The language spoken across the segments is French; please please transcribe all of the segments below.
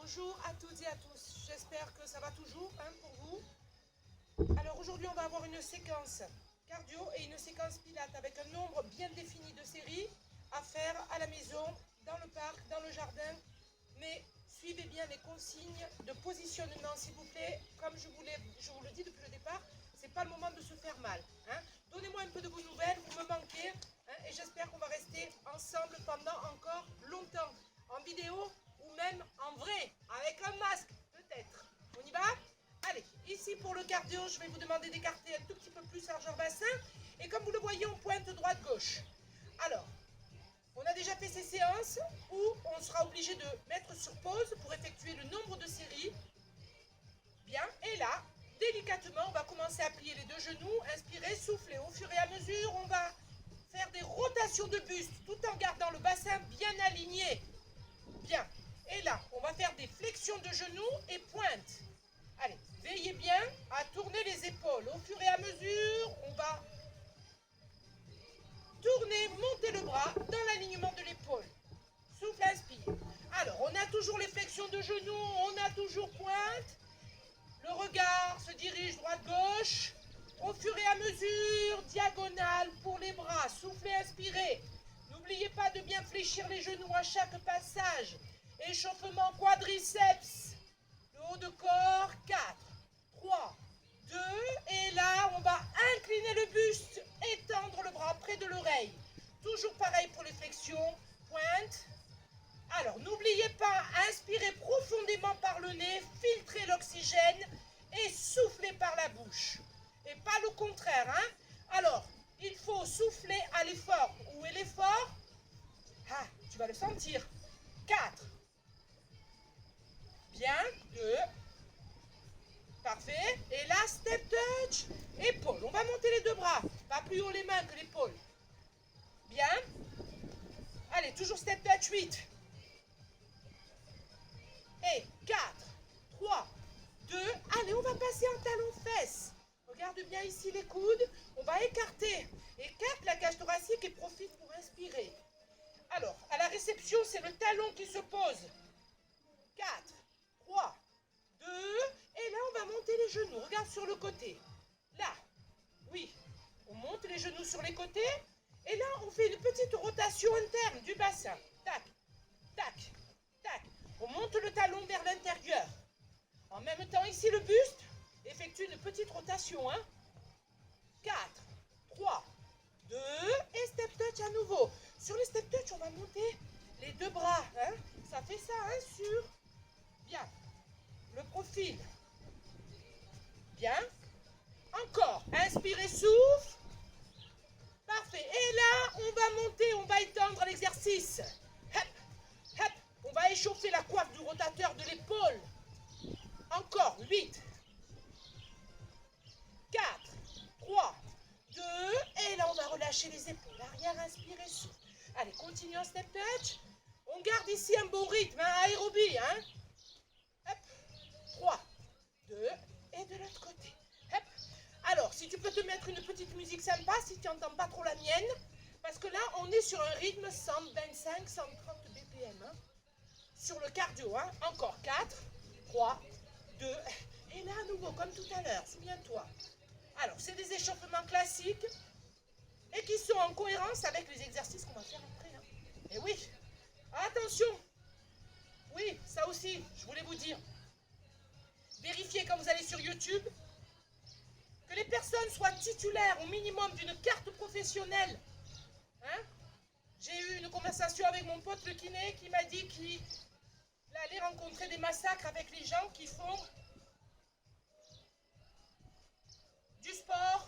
Bonjour à toutes et à tous, j'espère que ça va toujours pour vous. Alors aujourd'hui on va avoir une séquence cardio et une séquence pilates avec un nombre bien défini de séries à faire à la maison, dans le parc, dans le jardin. Mais suivez bien les consignes de positionnement s'il vous plaît. Comme je vous le dis depuis le départ, c'est pas le moment de se faire mal. Donnez-moi un peu de vos nouvelles, vous me manquez et j'espère qu'on va rester ensemble pendant encore longtemps, en vidéo ou même en vrai, avec un masque peut-être. On y va? Allez, ici pour le cardio, je vais vous demander d'écarter un tout petit peu plus largeur bassin. Et comme vous le voyez, on pointe droite-gauche. Alors, on a déjà fait ces séances où on sera obligé de mettre sur pause pour effectuer le nombre de séries. Bien, et là, délicatement, on va commencer à plier les deux genoux, inspirer, souffler. Au fur et à mesure, on va faire des rotations de buste tout en gardant le bassin bien aligné. Bien, et là, on va faire des flexions de genoux et pointe. Allez, veillez bien à tourner les épaules. Au fur et à mesure, on va tourner, monter le bras dans l'alignement de l'épaule. Souffle, inspire. Alors, on a toujours les flexions de genoux, on a toujours pointe. Le regard se dirige droite-gauche. Au fur et à mesure, diagonale pour les bras. Soufflez, inspirez. N'oubliez pas de bien fléchir les genoux à chaque passage. Échauffement quadriceps. Le haut de corps, 4, 3, 2. Et là, on va incliner le buste, étendre le bras près de l'oreille. Toujours pareil pour les flexions. Pointe. Alors, n'oubliez pas, inspirez profondément par le nez, filtrez l'oxygène et soufflez par la bouche. Et pas le contraire, Alors, il faut souffler à l'effort. Où est l'effort? Ah, tu vas le sentir. 4. Bien, 2. Parfait. Et là, step touch, épaule. On va monter les deux bras. Pas plus haut les mains que l'épaule. Bien. Allez, toujours step touch, 8. Et 4, 3, 2. Allez, on va passer en talon-fesse. Regarde bien ici les coudes. On va écarter. Écarte la cage thoracique et profite pour inspirer. Alors, à la réception, c'est le talon qui se pose. 4, 3, 2. Et là, on va monter les genoux. Regarde sur le côté. Là. Oui. On monte les genoux sur les côtés. Et là, on fait une petite rotation interne du bassin. Tac, tac, tac. On monte le talon vers l'intérieur. En même temps, ici, le buste effectue une petite rotation. 4, 3, 2. Et step touch à nouveau. Sur le step touch, on va monter les deux bras. Ça fait ça, sur. Bien. Le profil. Bien. Encore. Inspirez, souffle. Parfait. Et là, on va monter, on va étendre l'exercice. Hop, hop. On va échauffer la coiffe du rotateur de l'épaule. Encore. 8. 4. 3. 2. Et là, on va relâcher les épaules. Arrière, inspirez, souffle. Allez, continue en step touch. On garde ici un bon rythme, aérobie. Hop. 3, 2. Et de l'autre côté. Hop. Alors, si tu peux te mettre une petite musique sympa, si tu n'entends pas trop la mienne. Parce que là, on est sur un rythme 125, 130 BPM. Sur le cardio, Encore 4, 3, 2. Et là, à nouveau, comme tout à l'heure, souviens-toi. Alors, c'est des échauffements classiques et qui sont en cohérence avec les exercices qu'on va faire après. Et oui, attention. Oui, ça aussi, je voulais vous dire. Vérifiez quand vous allez sur YouTube que les personnes soient titulaires au minimum d'une carte professionnelle. J'ai eu une conversation avec mon pote le kiné qui m'a dit qu'il allait rencontrer des massacres avec les gens qui font du sport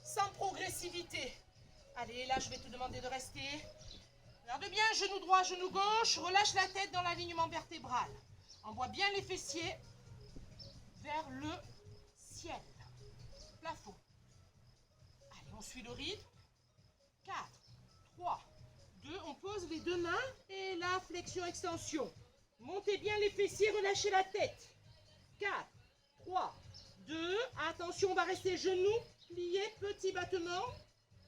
sans progressivité. Allez, là, je vais te demander de rester. Regarde bien, genou droit, genou gauche. Relâche la tête dans l'alignement vertébral. Envoie bien les fessiers vers le ciel. Plafond. Allez, on suit le rythme. 4, 3, 2. On pose les deux mains et la flexion-extension. Montez bien les fessiers, relâchez la tête. 4, 3, 2. Attention, on va rester genoux pliés, petit battement.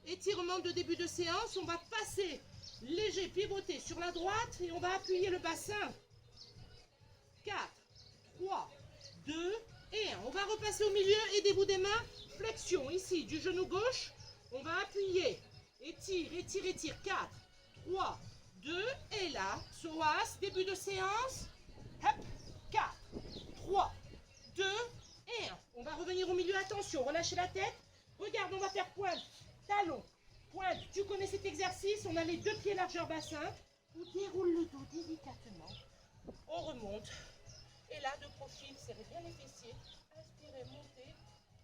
Étirement de début de séance. On va passer léger, pivoter sur la droite et on va appuyer le bassin. repasser au milieu, aidez-vous des mains. Flexion ici du genou gauche. On va appuyer. Étire, étire, étire. 4, 3, 2, et là, psoas, début de séance. Hop, 4, 3, 2, et 1. On va revenir au milieu, attention, relâchez la tête. Regarde, on va faire pointe, talon, pointe. Tu connais cet exercice, on a les deux pieds largeur bassin. On déroule le dos délicatement. On remonte. Et là, de profil, serrez bien les fessiers. Inspirez, montez.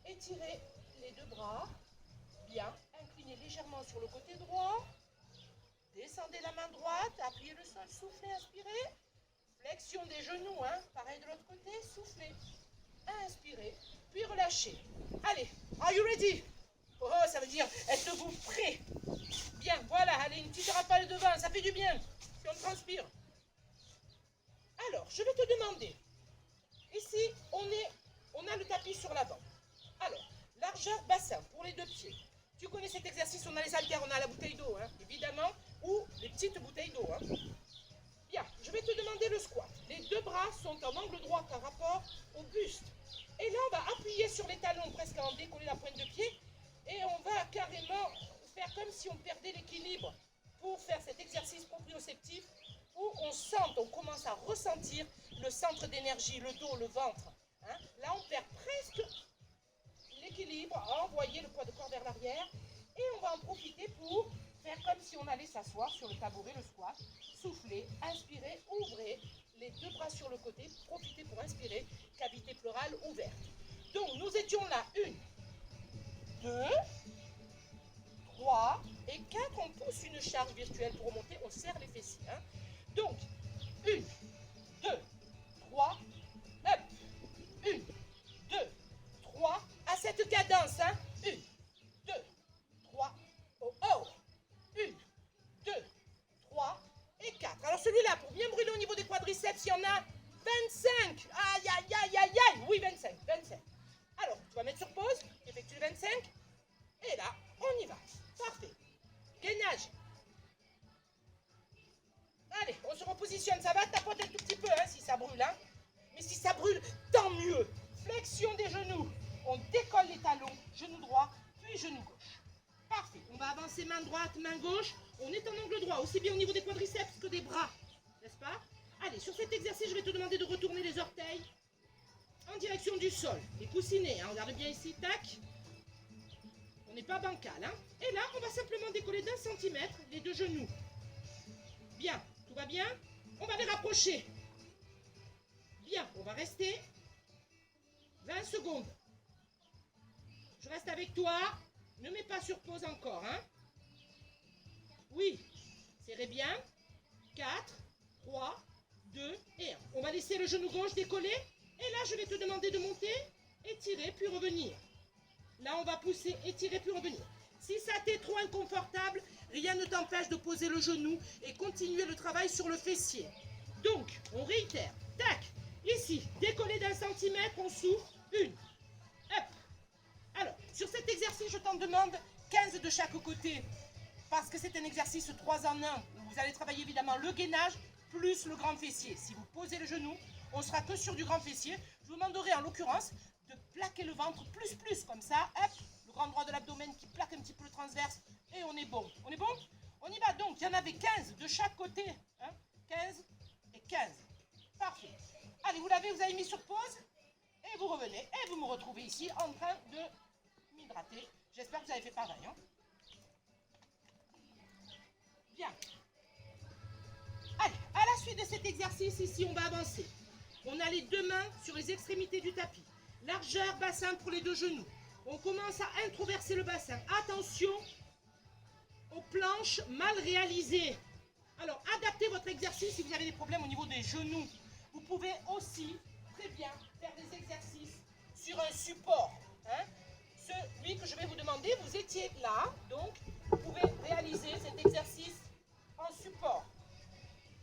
Étirez les deux bras. Bien. Inclinez légèrement sur le côté droit. Descendez la main droite. Appuyez le sol. Soufflez, inspirez. Flexion des genoux. Hein. Pareil de l'autre côté. Soufflez. Inspirez. Puis relâchez. Allez. Are you ready? Oh, ça veut dire, êtes-vous prêt? Bien, voilà. Allez, une petite rafale de vent. Ça fait du bien. Si on transpire. Alors, je vais te demander. Ici, on a le tapis sur l'avant. Alors, largeur bassin pour les deux pieds. Tu connais cet exercice, on a les haltères, on a la bouteille d'eau, hein, évidemment, ou les petites bouteilles d'eau. Hein. Bien, je vais te demander le squat. Les deux bras sont en angle droit par rapport au buste. Et là, on va appuyer sur les talons, presque en décoller la pointe de pied. Et on va carrément faire comme si on perdait l'équilibre pour faire cet exercice proprioceptif où on commence à ressentir le centre d'énergie, le dos, le ventre. Hein. Là, on perd presque l'équilibre, à envoyer le poids de corps vers l'arrière. Et on va en profiter pour faire comme si on allait s'asseoir sur le tabouret, le squat. Soufflez, inspirez, ouvrez les deux bras sur le côté. Profitez pour inspirer, cavité pleurale ouverte. Donc, nous étions là, 1, 2, 3 et 4. On pousse une charge virtuelle pour remonter, on serre les fessiers. Hein. Donc, 1, 2, 3, hop, 1, 2, 3, à cette cadence, hein, 1, 2, 3, oh, oh, 1, 2, 3 et 4. Alors celui-là, pour bien brûler au niveau des quadriceps, il y en a 25. Aïe, aïe, aïe, aïe, aïe, oui, 25. Alors, tu vas mettre sur pause, effectue 25, et là, on y va. Parfait. Gainage. Allez, on se repositionne, ça va tapoter un tout petit peu hein, si ça brûle. Hein. Mais si ça brûle, tant mieux. Flexion des genoux. On décolle les talons, genou droit, puis genou gauche. Parfait. On va avancer main droite, main gauche. On est en angle droit, aussi bien au niveau des quadriceps que des bras. N'est-ce pas? Allez, sur cet exercice, je vais te demander de retourner les orteils en direction du sol. Les coussinets, hein. Regarde bien ici, tac. On n'est pas bancal. Hein. Et là, on va simplement décoller d'1 centimètre les deux genoux. Bien. Tout va bien? On va les rapprocher. Bien, on va rester 20 secondes. Je reste avec toi. Ne mets pas sur pause encore. Hein? Oui. Serrez bien. 4, 3, 2 et 1. On va laisser le genou gauche décoller. Et là, je vais te demander de monter, étirer, puis revenir. Là, on va pousser, étirer, puis revenir. Si ça t'est trop inconfortable, rien ne t'empêche de poser le genou et continuer le travail sur le fessier. Donc, on réitère. Tac. Ici, décoller d'1 centimètre, on souffle. 1. Hop. Alors, sur cet exercice, je t'en demande 15 de chaque côté. Parce que c'est un exercice 3 en 1. Vous allez travailler évidemment le gainage plus le grand fessier. Si vous posez le genou, on sera que sur du grand fessier. Je vous demanderai en l'occurrence de plaquer le ventre plus. Comme ça, hop. Grand droit de l'abdomen qui plaque un petit peu le transverse et on est bon. On est bon? On y va donc. Il y en avait 15 de chaque côté. Hein? 15 et 15. Parfait. Allez, vous avez mis sur pause et vous revenez et vous me retrouvez ici en train de m'hydrater. J'espère que vous avez fait pareil. Hein? Bien. Allez, à la suite de cet exercice, ici, on va avancer. On a les deux mains sur les extrémités du tapis. Largeur bassin pour les deux genoux. On commence à introverser le bassin. Attention aux planches mal réalisées. Alors, adaptez votre exercice si vous avez des problèmes au niveau des genoux. Vous pouvez aussi très bien faire des exercices sur un support. Hein. Celui que je vais vous demander, vous étiez là. Donc, vous pouvez réaliser cet exercice en support.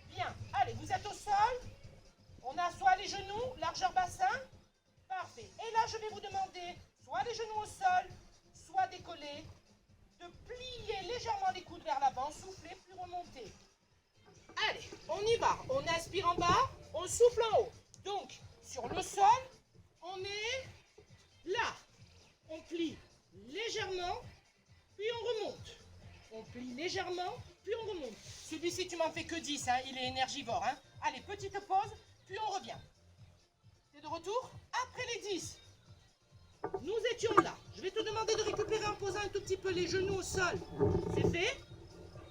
Bien. Allez, vous êtes au sol. On assoit les genoux, largeur bassin. Parfait. Et là, je vais vous demander soit les genoux au sol, soit décollés, de plier légèrement les coudes vers l'avant, souffler, puis remonter. Allez, on y va. On inspire en bas, on souffle en haut. Donc, sur le sol, on est légèrement, puis on remonte. On plie légèrement, puis on remonte. Celui-ci, tu m'en fais que 10, hein, il est énergivore. Hein. Allez, petite pause, puis on revient. T'es de retour? Après les 10. Nous étions là. Je vais te demander de récupérer en posant un tout petit peu les genoux au sol. C'est fait?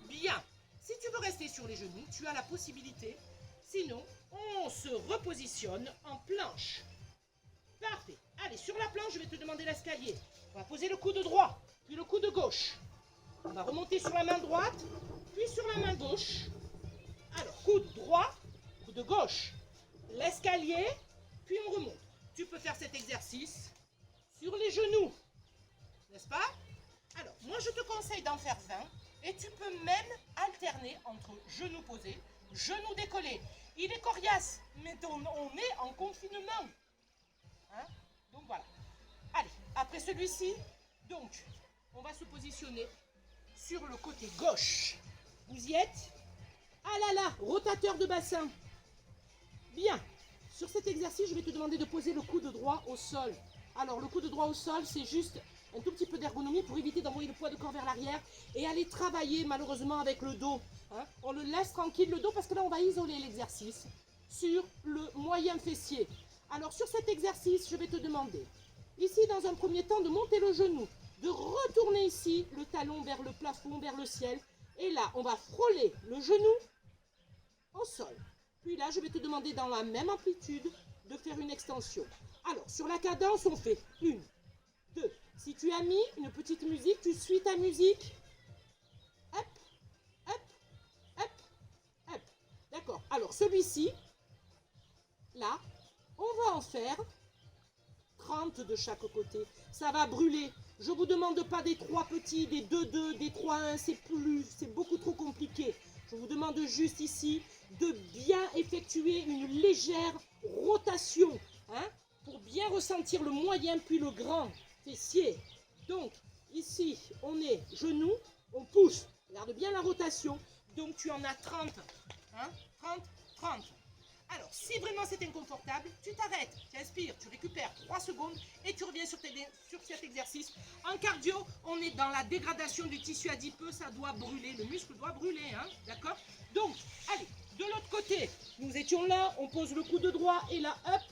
Bien. Si tu veux rester sur les genoux, tu as la possibilité. Sinon, on se repositionne en planche. Parfait. Allez, sur la planche, je vais te demander l'escalier. On va poser le coude droit, puis le coude gauche. On va remonter sur la main droite, puis sur la main gauche. Alors, coude droit, coude gauche. L'escalier, puis on remonte. Tu peux faire cet exercice sur les genoux, n'est-ce pas? Alors, moi, je te conseille d'en faire 20 et tu peux même alterner entre genoux posés, genoux décollés. Il est coriace, mais on est en confinement. Hein? Donc, voilà. Allez, après celui-ci, donc, on va se positionner sur le côté gauche. Vous y êtes? Ah là là, rotateur de bassin. Bien. Sur cet exercice, je vais te demander de poser le coude droit au sol. Alors, le coude droit au sol, c'est juste un tout petit peu d'ergonomie pour éviter d'envoyer le poids de corps vers l'arrière et aller travailler malheureusement avec le dos. Hein. On le laisse tranquille le dos parce que là, on va isoler l'exercice sur le moyen fessier. Alors, sur cet exercice, je vais te demander, ici, dans un premier temps, de monter le genou, de retourner ici le talon vers le plafond, vers le ciel. Et là, on va frôler le genou au sol. Puis là, je vais te demander dans la même amplitude de faire une extension. Alors, sur la cadence, on fait 1, 2. Si tu as mis une petite musique, tu suis ta musique. Hop, hop, hop, hop. D'accord. Alors, celui-ci, là, on va en faire 30 de chaque côté. Ça va brûler. Je ne vous demande pas des 3 petits, des 2-2, des 3-1, c'est beaucoup trop compliqué. Je vous demande juste ici de bien effectuer une légère rotation, hein, pour bien ressentir le moyen puis le grand fessier. Donc, ici, on est genoux, on pousse. Regarde bien la rotation. Donc, tu en as 30. Hein, 30, 30. Alors, si vraiment c'est inconfortable, tu t'arrêtes, tu inspires, tu récupères 3 secondes et tu reviens sur cet exercice. En cardio, on est dans la dégradation du tissu adipeux, ça doit brûler, le muscle doit brûler, hein, d'accord? Donc, allez, de l'autre côté, nous étions là, on pose le coude droit et là, hop,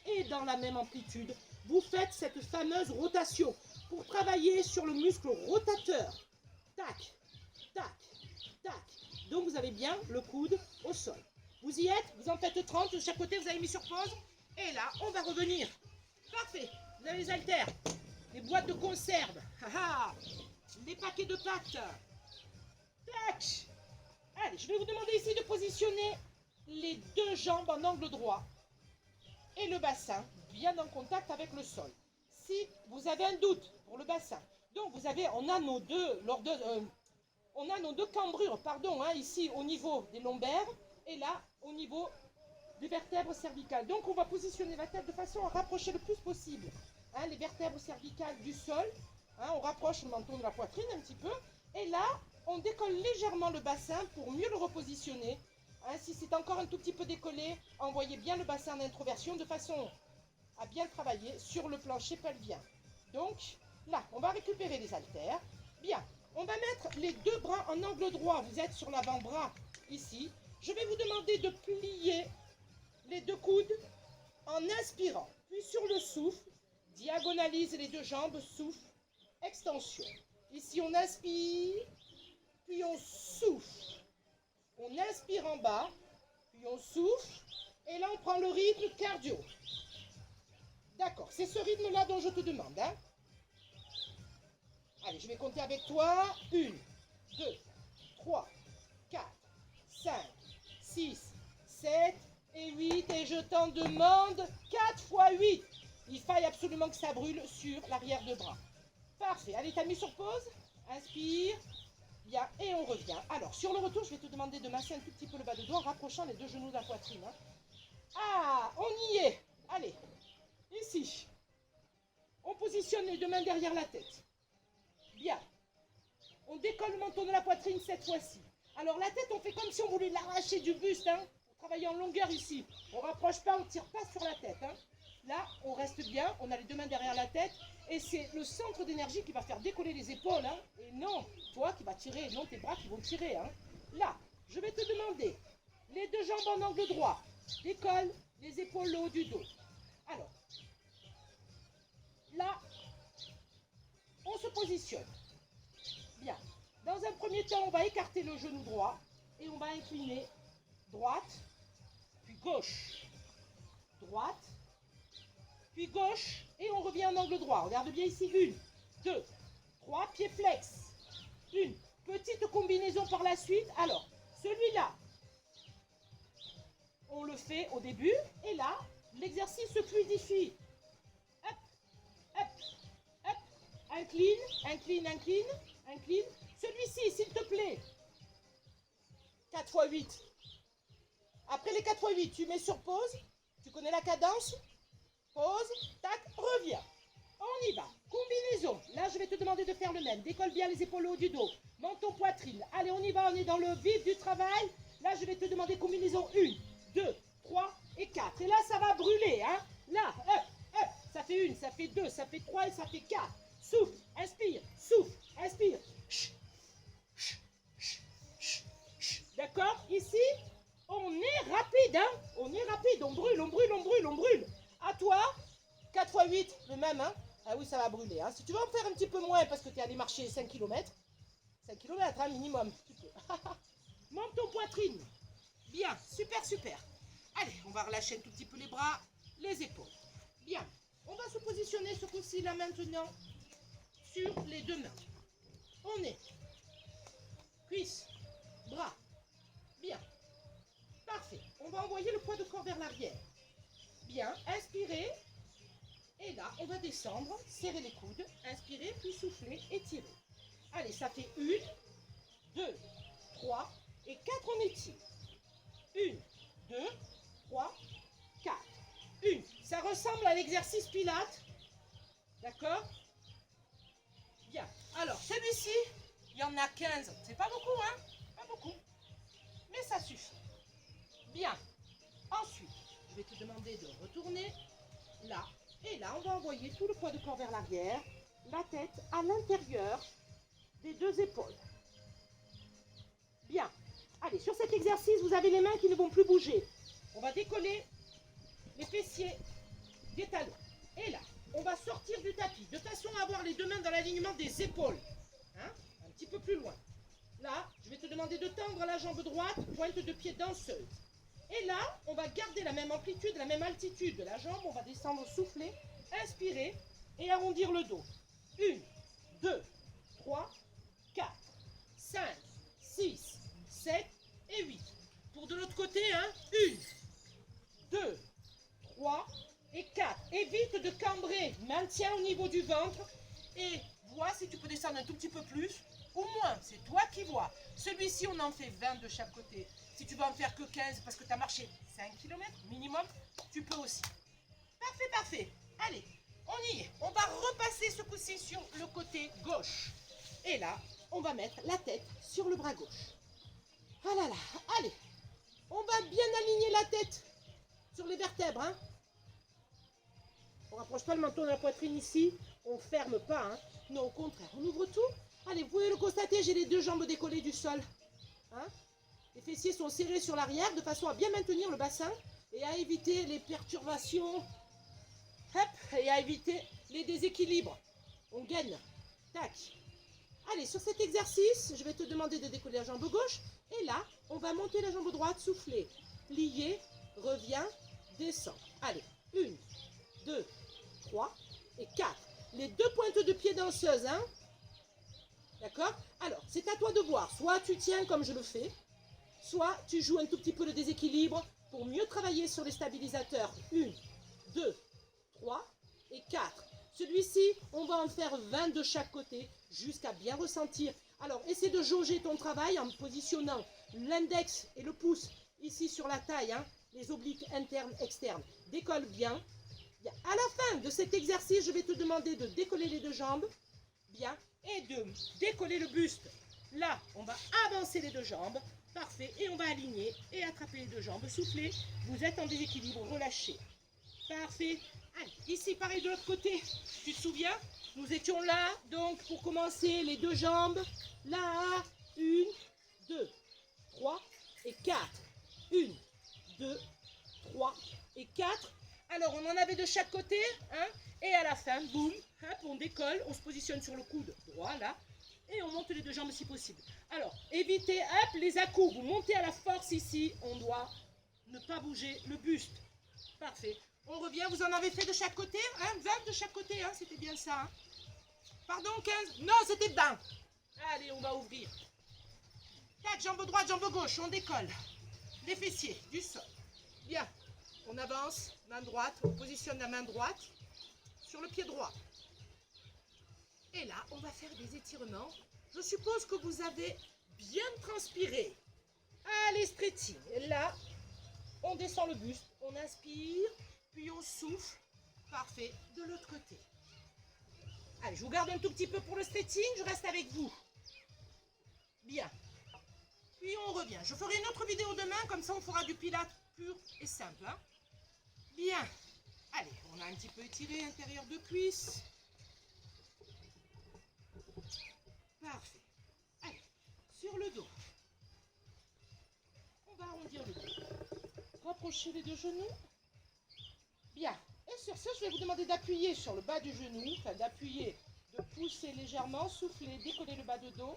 et dans la même amplitude, vous faites cette fameuse rotation pour travailler sur le muscle rotateur. Tac, tac, tac. Donc, vous avez bien le coude au sol. Vous y êtes? Vous en faites 30 de chaque côté, vous avez mis sur pause. Et là, on va revenir. Parfait. Vous avez les haltères, les boîtes de conserve, les paquets de pâtes. Tac. Allez, je vais vous demander ici de positionner les 2 jambes en angle droit et le bassin bien en contact avec le sol. Si vous avez un doute pour le bassin, donc on a nos deux cambrures, pardon, hein, ici au niveau des lombaires et là au niveau des vertèbres cervicales. Donc on va positionner la tête de façon à rapprocher le plus possible, hein, les vertèbres cervicales du sol. Hein, on rapproche le menton de la poitrine un petit peu et là on décolle légèrement le bassin pour mieux le repositionner. Hein, si c'est encore un tout petit peu décollé, envoyez bien le bassin en introversion de façon à bien travailler sur le plancher pelvien. Donc là, on va récupérer les haltères. Bien, on va mettre les 2 bras en angle droit. Vous êtes sur l'avant-bras ici. Je vais vous demander de plier les 2 coudes en inspirant. Puis sur le souffle, diagonalise les 2 jambes, souffle, extension. Ici, on inspire, puis on souffle. On inspire en bas, puis on souffle. Et là, on prend le rythme cardio. D'accord, c'est ce rythme-là dont je te demande. Hein. Allez, je vais compter avec toi. 1, 2, 3, 4, 5, 6, 7 et 8. Et je t'en demande 4 fois 8. Il faille absolument que ça brûle sur l'arrière de bras. Parfait. Allez, t'as mis sur pause. Inspire. Bien, et on revient. Alors, sur le retour, je vais te demander de masser un tout petit peu le bas de dos en rapprochant les 2 genoux de la poitrine. Hein. Ah, on y est. Allez, ici. On positionne les 2 mains derrière la tête. Bien. On décolle le menton de la poitrine cette fois-ci. Alors, la tête, on fait comme si on voulait l'arracher du buste. Hein, pour travailler en longueur ici. On ne rapproche pas, on ne tire pas sur la tête. Hein. Là, on reste bien, on a les deux mains derrière la tête. Et c'est le centre d'énergie qui va faire décoller les épaules. Hein, et non toi qui vas tirer, non tes bras qui vont tirer. Hein. Là, je vais te demander les deux jambes en angle droit. Décolle les épaules le haut du dos. Alors, là, on se positionne. Bien. Dans un premier temps, on va écarter le genou droit et on va incliner droite, puis gauche. Droite, puis gauche et on revient en angle droit. Regarde bien ici. 1, 2, 3, pieds flex. Une petite combinaison par la suite. Alors, celui-là, on le fait au début et là, l'exercice se fluidifie. Hop, hop, hop. Incline, incline, incline, incline. Celui-ci, s'il te plaît. 4 x 8. Après les 4 x 8, tu mets sur pause. Tu connais la cadence? Pause, tac, reviens. On y va. Combinaison. Là, je vais te demander de faire le même. Décolle bien les épaules au haut du dos. Menton, poitrine. Allez, on y va. On est dans le vif du travail. Là, je vais te demander combinaison 1, 2, 3 et 4. Et là, ça va brûler. Hein. Là, hop, hop. Ça fait 1, ça fait 2, ça fait 3 et ça fait 4. Souffle, inspire, souffle, inspire. D'accord? Ici, on est rapide. Hein. On est rapide. On brûle, on brûle, on brûle, on brûle. À toi, 4 x 8, le même. Hein. Ah oui, ça va brûler. Hein. Si tu veux en faire un petit peu moins parce que tu es allé marcher 5 km, 5 km hein, minimum, tu peux. Monte ton poitrine. Bien, super, super. Allez, on va relâcher un tout petit peu les bras, les épaules. Bien, on va se positionner ce coup-ci là maintenant sur les deux mains. On est cuisses, bras. Bien, parfait. On va envoyer le poids de corps vers l'arrière. Bien, inspirez. Et là, on va descendre, serrer les coudes, inspirer, puis souffler, étirer. Allez, ça fait 1, 2, 3 et 4, on étire. 1, 2, 3, 4. 1. Ça ressemble à l'exercice Pilates. D'accord? Bien. Alors, celui-ci, il y en a 15. C'est pas beaucoup, hein? Pas beaucoup. Mais ça suffit. Bien. Ensuite, je vais te demander de retourner là. Et là, on va envoyer tout le poids de corps vers l'arrière, la tête à l'intérieur des deux épaules. Bien. Allez, sur cet exercice, vous avez les mains qui ne vont plus bouger. On va décoller les fessiers des talons. Et là, on va sortir du tapis de façon à avoir les deux mains dans l'alignement des épaules. Hein? Un petit peu plus loin. Là, je vais te demander de tendre la jambe droite, pointe de pied danseuse. Et là, on va garder la même amplitude, la même altitude de la jambe. On va descendre, souffler, inspirer et arrondir le dos. 1, 2, 3, 4, 5, 6, 7 et 8. Pour de l'autre côté, hein, 1, 2, 3 et 4. Évite de cambrer. Maintiens au niveau du ventre. Et vois si tu peux descendre un tout petit peu plus. Au moins, c'est toi qui vois. Celui-ci, on en fait 20 de chaque côté. Si tu vas en faire que 15 parce que tu as marché 5 km minimum, tu peux aussi. Parfait, parfait. Allez, on y est. On va repasser ce coup-ci sur le côté gauche. Et là, on va mettre la tête sur le bras gauche. Ah là là, allez. On va bien aligner la tête sur les vertèbres. Hein. On ne rapproche pas le menton de la poitrine ici. On ne ferme pas. Hein. Non, au contraire, on ouvre tout. Allez, vous pouvez le constater, j'ai les deux jambes décollées du sol. Hein. Les fessiers sont serrés sur l'arrière de façon à bien maintenir le bassin et à éviter les perturbations. Hop, et à éviter les déséquilibres. On gagne. Tac. Allez, sur cet exercice, je vais te demander de décoller la jambe gauche. Et là, on va monter la jambe droite, souffler, plier, revient, descend. Allez, 1, 2, 3 et 4. Les deux pointes de pied danseuses, hein. D'accord? Alors, c'est à toi de voir. Soit tu tiens comme je le fais, soit tu joues un tout petit peu le déséquilibre pour mieux travailler sur les stabilisateurs. 1, 2, 3 et 4. Celui-ci, on va en faire 20 de chaque côté jusqu'à bien ressentir. Alors, essaie de jauger ton travail en positionnant l'index et le pouce ici sur la taille, hein, les obliques internes, externes. Décolle bien. À la fin de cet exercice, je vais te demander de décoller les deux jambes, bien, et de décoller le buste. Là, on va avancer les deux jambes. Parfait. Et on va aligner et attraper les deux jambes. Soufflez. Vous êtes en déséquilibre. Relâchez. Parfait. Allez, ici, pareil de l'autre côté. Tu te souviens? Nous étions là, donc, pour commencer, les deux jambes. Là, 1, 2, 3 et 4. 1, 2, 3 et 4. Alors, on en avait de chaque côté, hein, et à la fin, boum, hop, on décolle, on se positionne sur le coude droit, là, et on monte les deux jambes si possible. Alors, évitez, hop, les à-coups, vous montez à la force ici, on doit ne pas bouger le buste. Parfait. On revient, vous en avez fait de chaque côté, hein, 20 de chaque côté, hein, c'était bien ça. Hein. Pardon, 15, non, c'était 20. Allez, on va ouvrir. Tac, jambe droite, jambe gauche, on décolle. Les fessiers, du sol. Bien. On avance, main droite, on positionne la main droite sur le pied droit. Et là, on va faire des étirements. Je suppose que vous avez bien transpiré. Allez, stretching. Et là, on descend le buste, on inspire, puis on souffle. Parfait. De l'autre côté. Allez, je vous garde un tout petit peu pour le stretching, je reste avec vous. Bien. Puis on revient. Je ferai une autre vidéo demain, comme ça on fera du pilates pur et simple. Hein. Bien. Allez, on a un petit peu étiré l'intérieur de cuisse. Parfait. Allez, sur le dos. On va arrondir le dos. Rapprochez les deux genoux. Bien. Et sur ça, je vais vous demander d'appuyer sur le bas du genou, enfin d'appuyer, de pousser légèrement, souffler, décoller le bas de dos.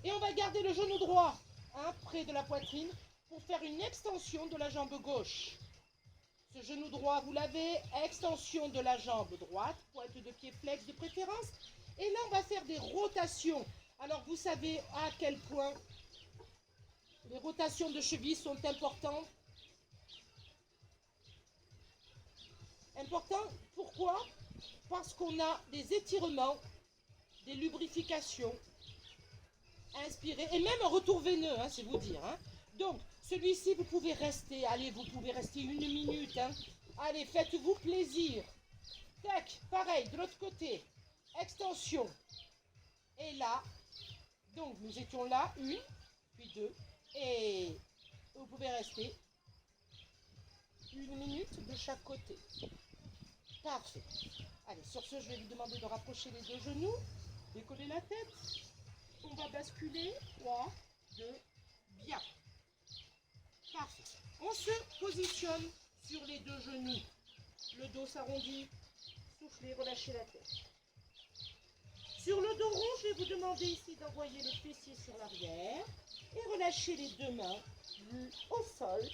Et on va garder le genou droit, hein, près de la poitrine, pour faire une extension de la jambe gauche. Ce genou droit, vous l'avez, extension de la jambe droite, pointe de pied flex de préférence. Et là, on va faire des rotations. Alors, vous savez à quel point les rotations de cheville sont importantes. Important, pourquoi? Parce qu'on a des étirements, des lubrifications. Inspirez, et même un retour veineux, hein, c'est vous dire. Hein. Donc, celui-ci, vous pouvez rester, allez, vous pouvez rester 1 minute. Hein. Allez, faites-vous plaisir. Tac, pareil, de l'autre côté, extension. Et là, donc nous étions là, 1, puis 2, et vous pouvez rester 1 minute de chaque côté. Parfait. Allez, sur ce, je vais vous demander de rapprocher les deux genoux, décoller la tête. On va basculer. 3, 2, bien. Parfait. On se positionne sur les deux genoux. Le dos s'arrondit. Soufflez, relâchez la tête. Sur le dos rond, je vais vous demander ici d'envoyer les fessiers sur l'arrière et relâcher les deux mains au sol.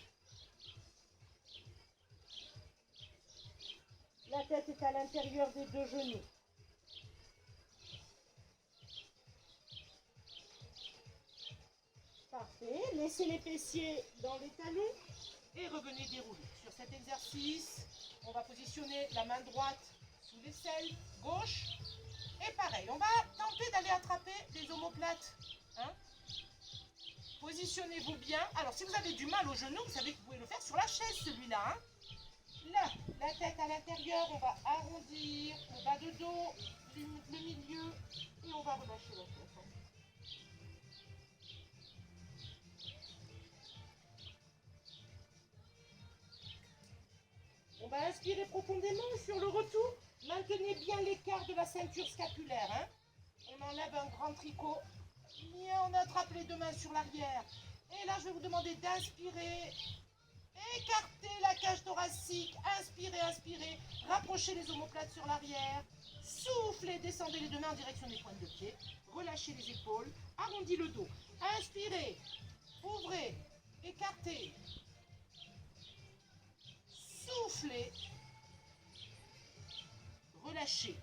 La tête est à l'intérieur des deux genoux. Parfait. Laissez les fessiers dans les talons et revenez dérouler. Sur cet exercice, on va positionner la main droite sous l'aisselle gauche. Et pareil, on va tenter d'aller attraper des omoplates. Hein. Positionnez-vous bien. Alors, si vous avez du mal au genou, vous savez que vous pouvez le faire sur la chaise, celui-là. Hein. Là, la tête à l'intérieur, on va arrondir le bas de dos, le milieu, et on va relâcher la tête. On va inspirer profondément sur le retour. Maintenez bien l'écart de la ceinture scapulaire. Hein. On enlève un grand tricot. Bien, on attrape les deux mains sur l'arrière. Et là, je vais vous demander d'inspirer. Écartez la cage thoracique. Inspirez, inspirez. Rapprochez les omoplates sur l'arrière. Soufflez, descendez les deux mains en direction des pointes de pied. Relâchez les épaules. Arrondis le dos. Inspirez. Ouvrez. Écartez. Soufflez. Relâchez.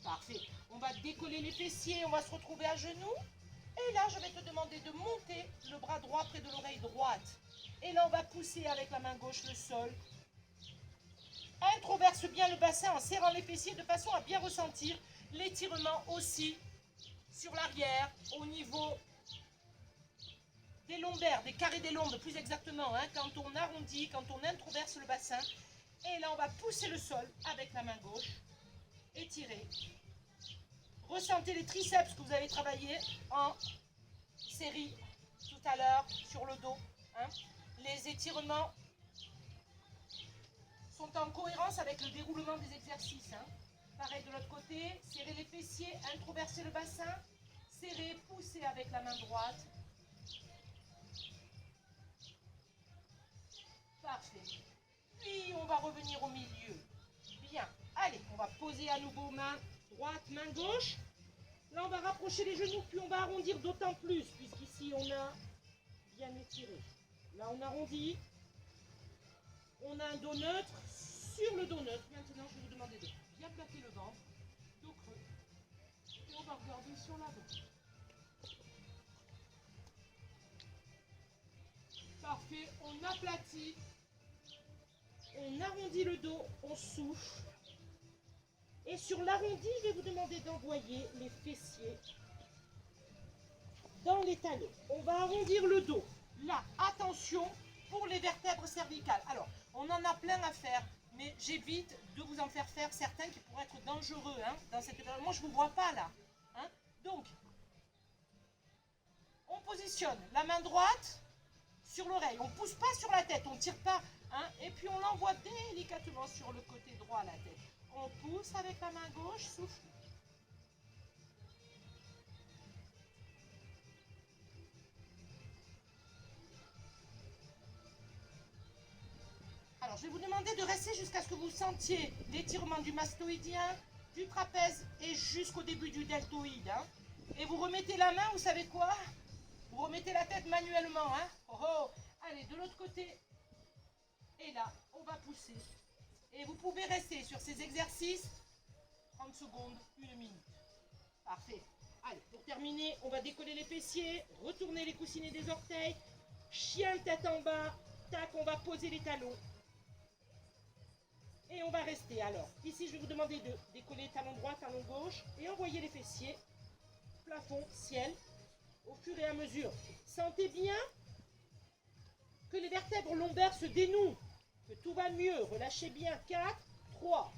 Parfait. On va décoller les fessiers, on va se retrouver à genoux. Et là, je vais te demander de monter le bras droit près de l'oreille droite. Et là, on va pousser avec la main gauche le sol. Introverse bien le bassin en serrant les fessiers de façon à bien ressentir l'étirement aussi sur l'arrière, au niveau des lombaires, des carrés des lombes plus exactement, hein, quand on arrondit, quand on introverse le bassin. Et là, on va pousser le sol avec la main gauche. Étirez. Ressentez les triceps que vous avez travaillé en série tout à l'heure sur le dos. Hein. Les étirements sont sont en cohérence avec le déroulement des exercices. Hein. Pareil de l'autre côté, serrez les fessiers, introversez le bassin, serrez, poussez avec la main droite. Parfait. Puis on va revenir au milieu. Bien. Allez, on va poser à nouveau main droite, main gauche. Là, on va rapprocher les genoux, puis on va arrondir d'autant plus, puisqu'ici, on a bien étiré. Là, on arrondit. On a un dos neutre. Sur le dos neutre, maintenant, je vais vous demander de bien plaquer le ventre, dos creux. Et on va regarder sur l'avant. Parfait. On aplatit. On arrondit le dos, on souffle. Et sur l'arrondi, je vais vous demander d'envoyer les fessiers dans les talons. On va arrondir le dos. Là, attention pour les vertèbres cervicales. Alors, on en a plein à faire, mais j'évite de vous en faire certains qui pourraient être dangereux. Hein, dans cette période. Moi, je ne vous vois pas là. Hein. Donc, on positionne la main droite sur l'oreille. On ne pousse pas sur la tête, on ne tire pas. Hein, et puis, on l'envoie délicatement sur le côté droit à la tête. On pousse avec la main gauche, souffle. Alors, je vais vous demander de rester jusqu'à ce que vous sentiez l'étirement du mastoïdien, du trapèze et jusqu'au début du deltoïde. Hein. Et vous remettez la main, vous savez quoi? Vous remettez la tête manuellement. Hein. Oh, oh. Allez, de l'autre côté. Et là, on va pousser. Et vous pouvez rester sur ces exercices 30 secondes, 1 minute. Parfait. Allez, pour terminer, on va décoller les fessiers, retourner les coussinets des orteils, chien tête en bas, tac, on va poser les talons. Et on va rester. Alors, ici, je vais vous demander de décoller talon droit, talon gauche, et envoyer les fessiers, plafond, ciel, au fur et à mesure. Sentez bien que les vertèbres lombaires se dénouent, que tout va mieux. Relâchez bien. 4, 3,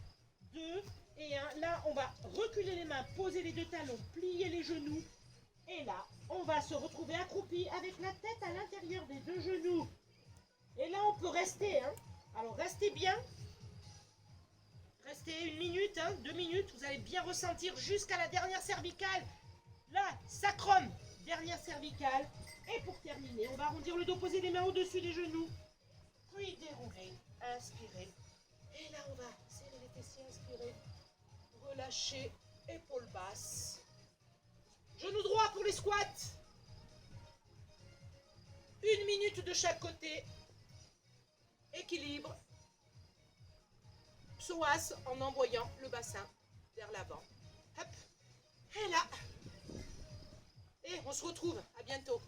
2 et 1. Là, on va reculer les mains, poser les deux talons, plier les genoux. Et là, on va se retrouver accroupi avec la tête à l'intérieur des deux genoux. Et là, on peut rester. Hein. Alors, restez bien. Restez 1 minute, 2 minutes. Vous allez bien ressentir jusqu'à la dernière cervicale. Là, sacrum, dernière cervicale. Et pour terminer, on va arrondir le dos, poser les mains au-dessus des genoux. Puis dérouler, inspirer. Et là, on va serrer les fessiers, inspirer. Relâcher, épaules basses. Genou droit pour les squats. 1 minute de chaque côté. Équilibre. Psoas en envoyant le bassin vers l'avant. Hop. Et là. Et on se retrouve. À bientôt.